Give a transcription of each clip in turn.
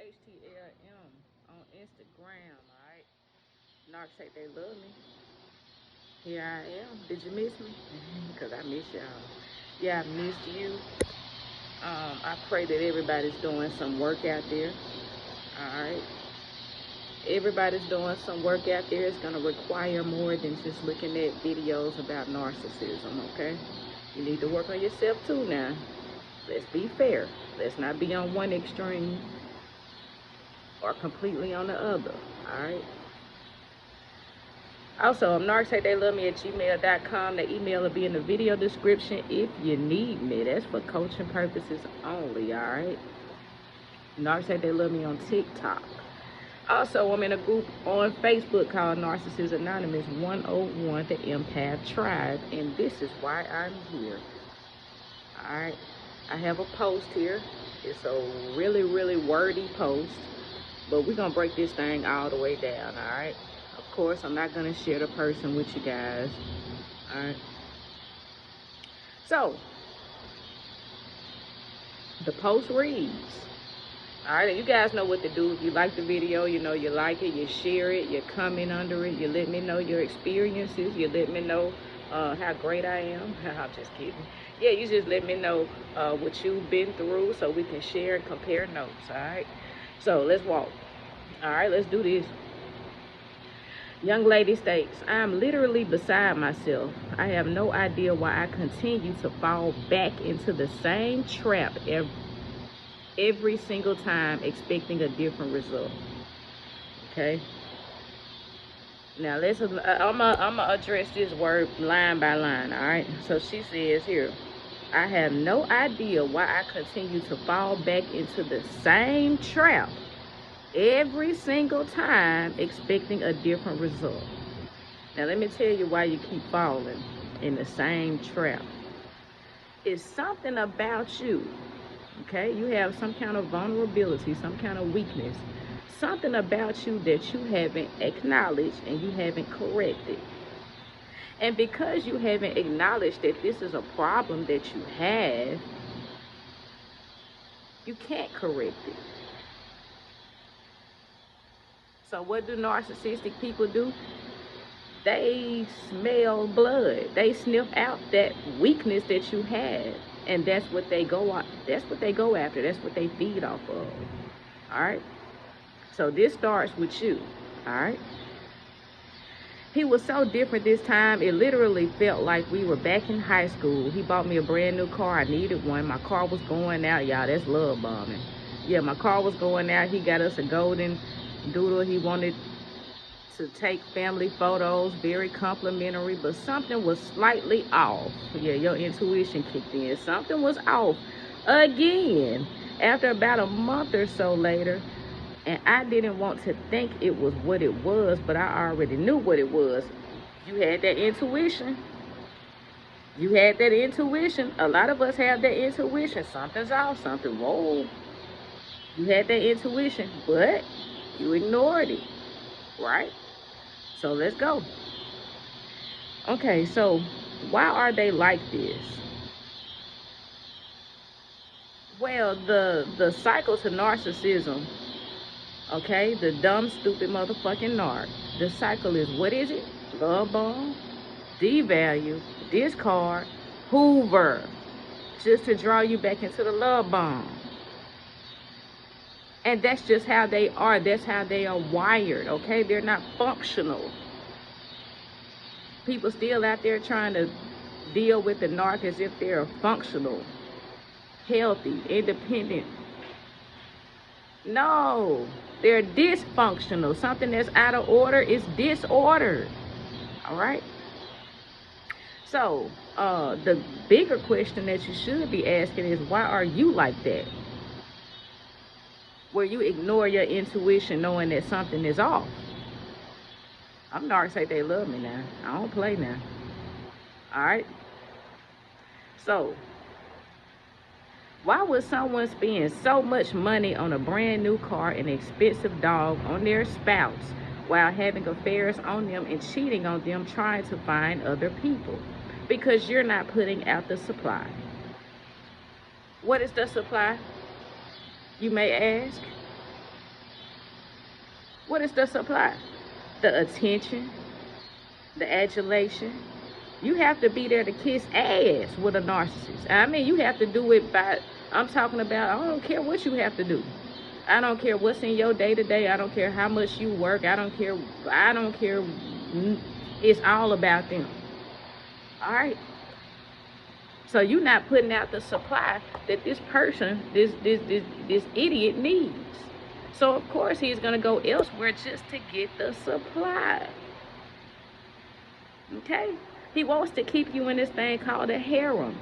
NarcsHateTheyLoveMe on Instagram, alright? Narcs Hate They Love Me. Here I am. Did you miss me? Because I miss y'all. Yeah, I missed you. I pray that everybody's doing some work out there. Alright? Everybody's doing some work out there. It's going to require more than just looking at videos about narcissism, okay? You need to work on yourself too now. Let's be fair. Let's not be on one extreme or completely on the other, alright? Also, NarcsHateTheyLoveMe at gmail.com. The email will be in the video description if you need me. That's for coaching purposes only, alright? NarcsHateTheyLoveMe on TikTok. Also, I'm in a group on Facebook called Narcissists Anonymous 101, the Empath Tribe, and this is why I'm here. Alright, I have a post here. It's a really wordy post, but we're going to break this thing all the way down, alright? Of course, I'm not going to share the person with you guys, alright? So, the post reads, alright, you guys know what to do. If you like the video, you know you like it, you share it, you comment under it, you let me know your experiences, you let me know how great I am. I'm just kidding. Yeah, you just let me know what you've been through so we can share and compare notes, alright? So, let's walk. Alright, let's do this. Young lady states, I am literally beside myself. I have no idea why I continue to fall back into the same trap every single time, expecting a different result. Okay? Now, I'm going to address this word line by line, all right? So she says here, I have no idea why I continue to fall back into the same trap every single time, expecting a different result. Now, let me tell you why you keep falling in the same trap. It's something about you, okay? You have some kind of vulnerability, some kind of weakness. Something about you that you haven't acknowledged and you haven't corrected. And because you haven't acknowledged that this is a problem that you have, you can't correct it. So what do narcissistic people do? They smell blood. They sniff out that weakness that you have. And that's what they go after. That's what they feed off of. Alright? So this starts with you. Alright? He was so different this time, it literally felt like we were back in high school. He bought me a brand new car. I needed one. My car was going out, y'all. That's love bombing. Yeah, my car was going out. He got us a golden doodle. He wanted to take family photos, very complimentary, but something was slightly off. Yeah, your intuition kicked in. Something was off again after about a month or so later, and I didn't want to think it was what it was, but I already knew what it was. You had that intuition. You had that intuition. A lot of us have that intuition. Something's off, something, whoa. You had that intuition, but you ignored it, right? So let's go. Okay, so why are they like this? Well, the cycle to narcissism, okay, the dumb, stupid motherfucking narc. The cycle is, what is it? Love bomb, devalue, discard, hoover, just to draw you back into the love bomb. And that's just how they are. That's how they are wired, okay? They're not functional. People still out there trying to deal with the narc as if they're functional, healthy, independent. No, they're dysfunctional. Something that's out of order is disordered, all right? So, the bigger question that you should be asking is, why are you like that? Where you ignore your intuition knowing that something is off. I'm Narcs Hate They Love Me now. I don't play now. Alright? So, why would someone spend so much money on a brand new car and an expensive dog on their spouse while having affairs on them and cheating on them, trying to find other people? Because you're not putting out the supply. What is the supply, you may ask? What is the supply? The attention, the adulation. You have to be there to kiss ass with a narcissist. I mean, you have to do it by, I'm talking about, I don't care what you have to do. I don't care what's in your day-to-day. I don't care how much you work. I don't care. It's all about them. All right? So you're not putting out the supply that this person, this idiot needs. So of course he's gonna go elsewhere just to get the supply. Okay? He wants to keep you in this thing called a harem.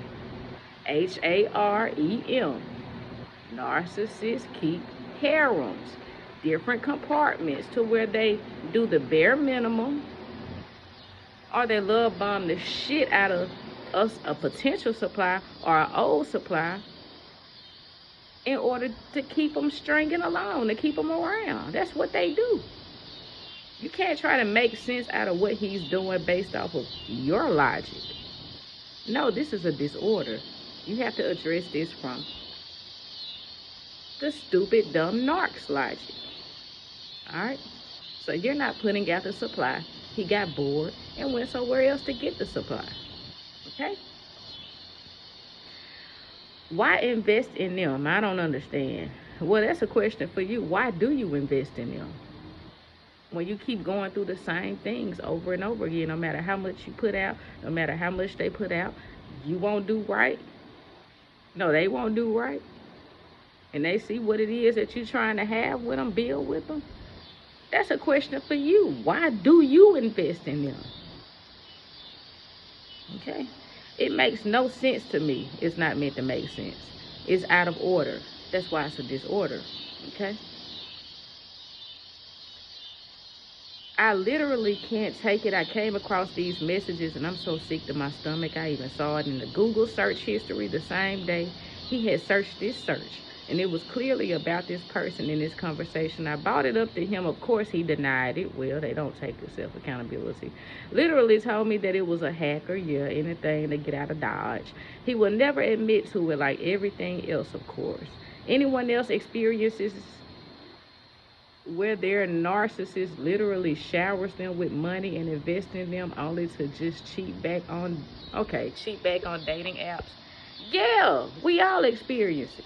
Harem. Narcissists keep harems, different compartments to where they do the bare minimum, or they love bomb the shit out of us, a potential supply or an old supply, in order to keep them stringing along, to keep them around. That's what they do. You can't try to make sense out of what he's doing based off of your logic. No, this is a disorder. You have to address this from the stupid, dumb narc's logic. Alright? So you're not putting out the supply. He got bored and went somewhere else to get the supply. Okay? Why invest in them? I don't understand. Well, that's a question for you. Why do you invest in them? When you keep going through the same things over and over again, no matter how much you put out, no matter how much they put out, you won't do right. No, they won't do right. And they see what it is that you're trying to have with them, build with them. That's a question for you. Why do you invest in them? Okay? It makes no sense to me. It's not meant to make sense. It's out of order. That's why it's a disorder. Okay? I literally can't take it. I came across these messages and I'm so sick to my stomach. I even saw it in the Google search history the same day. He had searched this search. And it was clearly about this person in this conversation. I brought it up to him. Of course, he denied it. Well, they don't take the self-accountability. Literally told me that it was a hacker. Yeah, anything to get out of Dodge. He will never admit to it, like everything else, of course. Anyone else experiences where their narcissist literally showers them with money and invests in them only to just cheat back on dating apps? Yeah, we all experience it.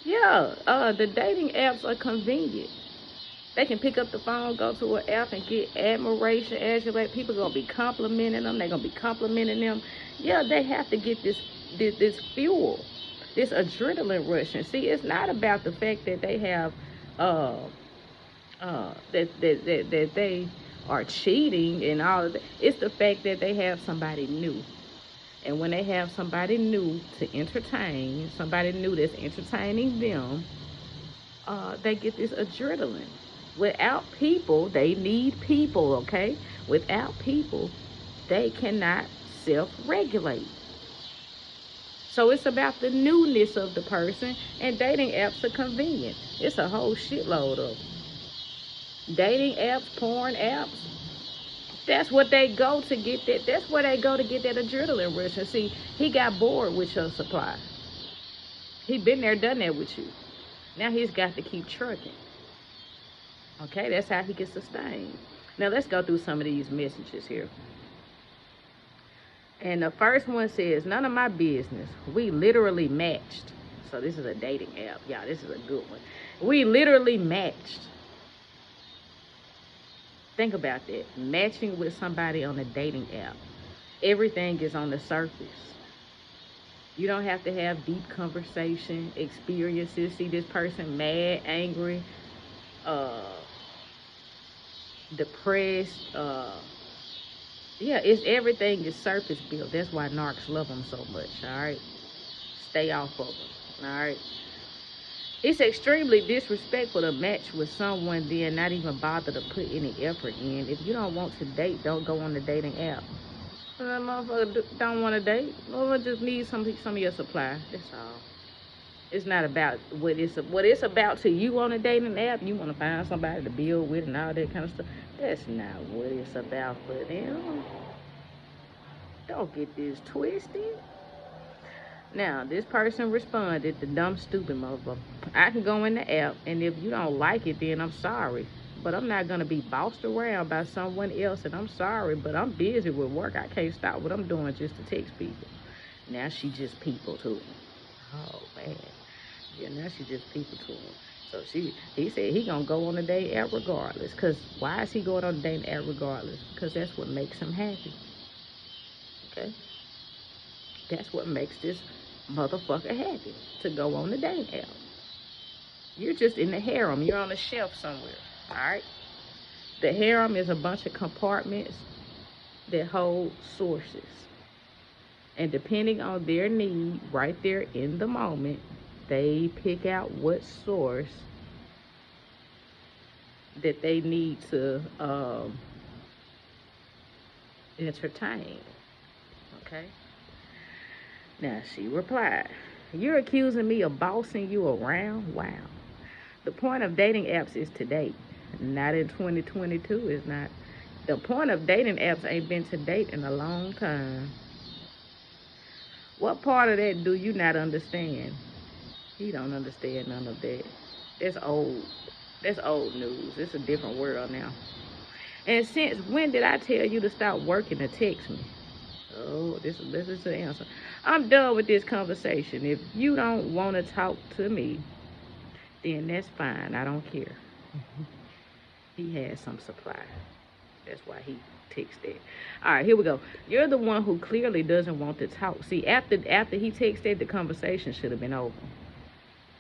Yeah, the dating apps are convenient. They can pick up the phone, go to an app, and get admiration, adulate. People gonna be complimenting them. They're gonna be complimenting them. Yeah, they have to get this fuel, this adrenaline rush. And see, it's not about the fact that they have, that they are cheating and all of that. It's the fact that they have somebody new. And when they have somebody new to entertain, somebody new that's entertaining them, they get this adrenaline. Without people, they need people, okay? Without people, they cannot self-regulate. So it's about the newness of the person, and dating apps are convenient. It's a whole shitload of them. Dating apps, porn apps, that's what they go to get that. That's where they go to get that adrenaline rush. And see, he got bored with your supply. He been there, done that with you. Now he's got to keep trucking. Okay, that's how he can sustain. Now let's go through some of these messages here. And the first one says, none of my business. We literally matched. So this is a dating app. Yeah, this is a good one. We literally matched. Think about that. Matching with somebody on a dating app. Everything is on the surface. You don't have to have deep conversation, experiences. See this person mad, angry, depressed. Yeah, it's everything is surface built. That's why narcs love them so much, all right? Stay off of them, all right? It's extremely disrespectful to match with someone then not even bother to put any effort in. If you don't want to date, don't go on the dating app. That motherfucker don't want to date. Motherfucker just needs some of your supply. That's all. It's not about what it's about to you on a dating app. You want to find somebody to build with and all that kind of stuff. That's not what it's about for them. Don't get this twisted. Now, this person responded, the dumb, stupid motherfucker. I can go in the app, and if you don't like it, then I'm sorry. But I'm not going to be bossed around by someone else, and I'm sorry, but I'm busy with work. I can't stop what I'm doing just to text people. Now she just people to him. Oh, man. Yeah, now she just people to him. So he said he going to go on a date app regardless. Because why is he going on a date app regardless? Because that's what makes him happy. Okay? That's what makes this motherfucker happy, to go on the dating app. You're just in the harem. You're on a shelf somewhere. All right. The harem is a bunch of compartments that hold sources, and depending on their need, right there in the moment, they pick out what source that they need to entertain. Okay. Now she replied, "You're accusing me of bossing you around? Wow. The point of dating apps is to date. Not in 2022, it's not. The point of dating apps ain't been to date in a long time. What part of that do you not understand?" He don't understand none of that. That's old. That's old news. It's a different world now. "And since when did I tell you to stop working to text me?" Oh, this is the answer. "I'm done with this conversation. If you don't want to talk to me, then that's fine. I don't care." He had some supply. That's why he texted. All right, here we go. "You're the one who clearly doesn't want to talk." See, after he texted, the conversation should have been over.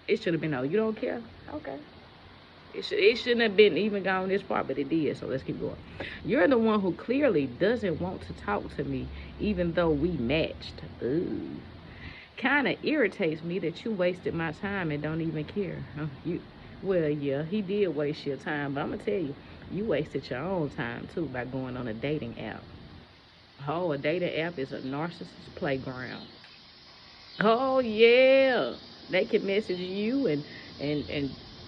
It should have been over. You don't care? Okay. It shouldn't have been even gone this far, but it did, so let's keep going. "You're the one who clearly doesn't want to talk to me, even though we matched. Ooh. Kind of irritates me that you wasted my time and don't even care." Well, yeah, he did waste your time, but I'm going to tell you, you wasted your own time, too, by going on a dating app. Oh, a dating app is a narcissist playground. Oh, yeah. They can message you and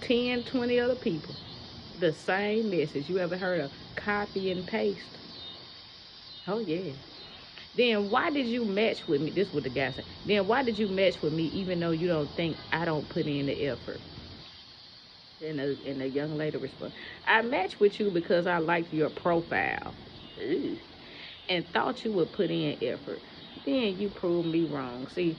10, 20 other people. The same message. You ever heard of copy and paste? Oh, yeah. "Then why did you match with me?" This is what the guy said. "Then why did you match with me even though you don't think I don't put in the effort?" And the young lady responded, "I matched with you because I liked your profile. Ooh, and thought you would put in effort. Then you proved me wrong." See,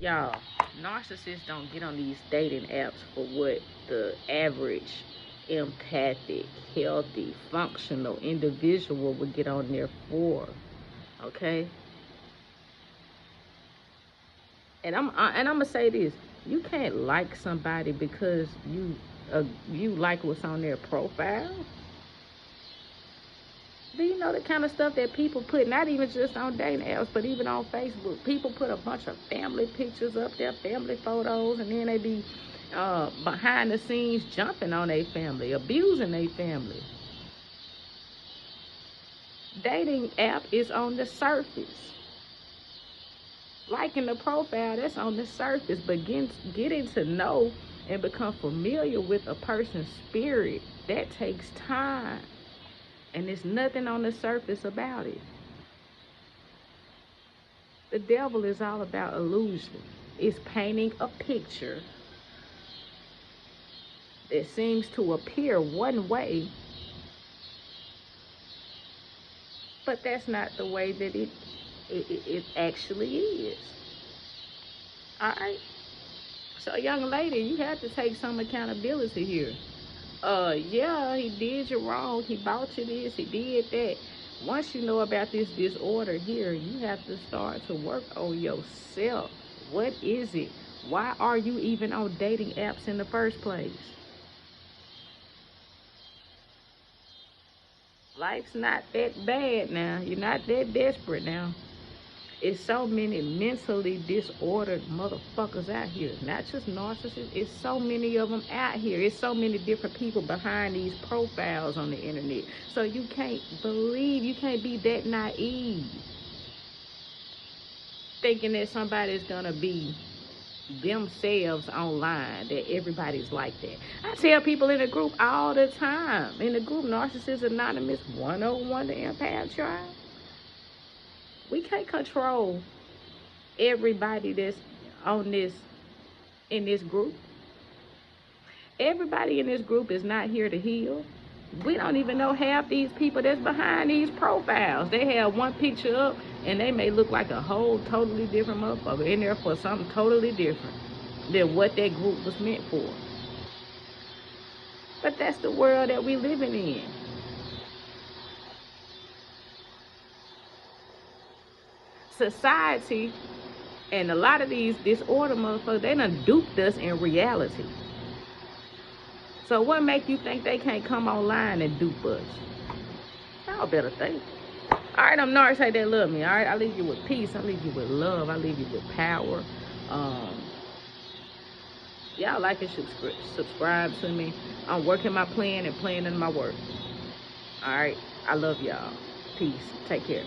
y'all, narcissists don't get on these dating apps for what the average empathic, healthy, functional individual would get on there for. Okay? And I'm gonna say this: you can't like somebody because you like what's on their profile. Do you know the kind of stuff that people put, not even just on dating apps, but even on Facebook? People put a bunch of family pictures up there, family photos, and then they be behind the scenes jumping on their family, abusing their family. Dating app is on the surface. Liking the profile, that's on the surface. But getting to know and become familiar with a person's spirit, that takes time. And there's nothing on the surface about it. The devil is all about illusion. It's painting a picture that seems to appear one way, but that's not the way that it actually is. All right? So, young lady, you have to take some accountability here. Yeah, he did you wrong. He bought you this. He did that. Once you know about this disorder here, you have to start to work on yourself. What is it? Why are you even on dating apps in the first place? Life's not that bad now. You're not that desperate now. It's so many mentally disordered motherfuckers out here. Not just narcissists. It's so many of them out here. It's so many different people behind these profiles on the internet. So you can't be that naive, thinking that somebody's gonna be themselves online, that everybody's like that. I tell people in the group all the time, in the group Narcissists Anonymous 101, the Empath Tribe, we can't control everybody that's on this, in this group. Everybody in this group is not here to heal. We don't even know half these people that's behind these profiles. They have one picture up and they may look like a whole totally different motherfucker in there for something totally different than what that group was meant for. But that's the world that we living in. Society and a lot of these disorder motherfuckers, they done duped us in reality. So what make you think they can't come online and dupe us? Y'all better think. All right, I'm Narcs, Hate They Love Me. All right, I leave you with peace. I leave you with love. I leave you with power. Y'all like and subscribe to me. I'm working my plan and planning my work. All right, I love y'all. Peace. Take care.